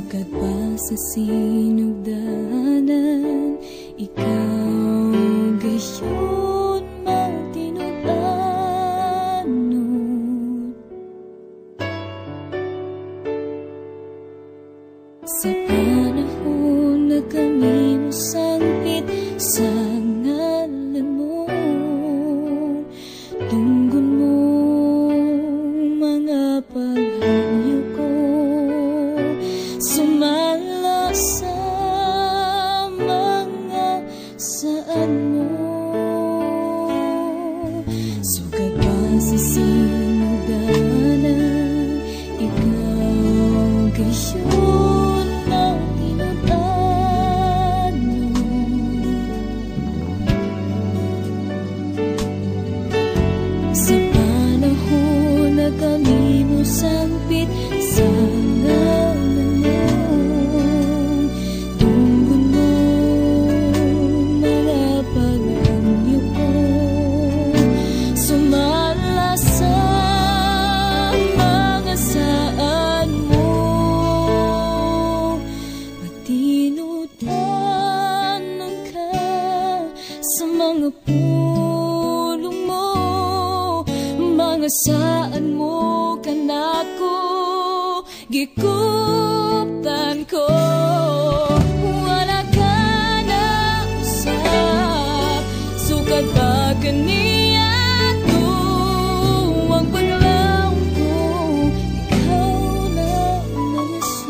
Sukat pa sa sinugdanan, ikaw gayon magtinud-anod. Sa panahon na kami mo sangpit sa ngalan mo, tunggon mo mga paghanyo ko, sumala sa mga saan mo. Sukat pa sa sinugdanan, ikaw gayon magtinud-anod. Sa panahon na kami mo sangpit sa ngalan mo, tunggon mo mga paghanyo ko, sumala sa mga saan mo. Magtinud-anod ka sa mga pulong mo, mga saan mo kanako gikuptan ko. Wala ka na usap, sukat ba kaniya ang paglaong ko, ikaw lang ang Jesus.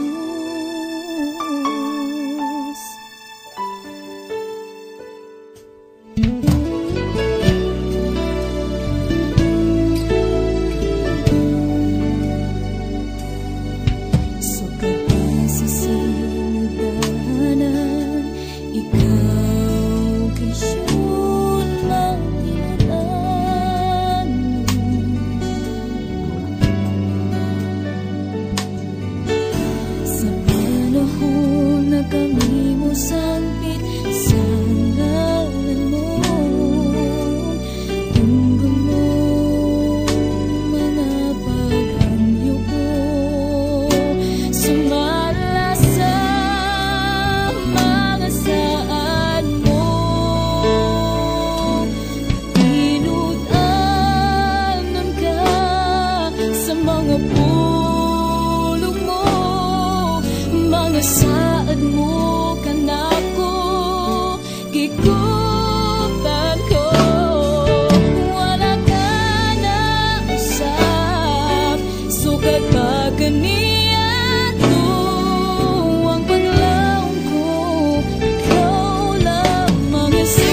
Sukat pa sa sinugdanan, ikaw gayon magtinud-anod. Sa panahon na kami mo sangpit sa ngalan mo, tunggon mo mga paghanyo ko, sumala sa mga saan mo. Tinud-anod ka sa mga pulong mo, mga saan mo kanako gikutan ko. Wala ka na usap, sukat ba kaniya ang paglaong ko, ikaw lamang Jesus.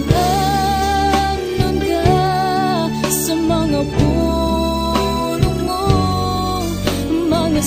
Tinud-anod ka sa mga pulong mo, mga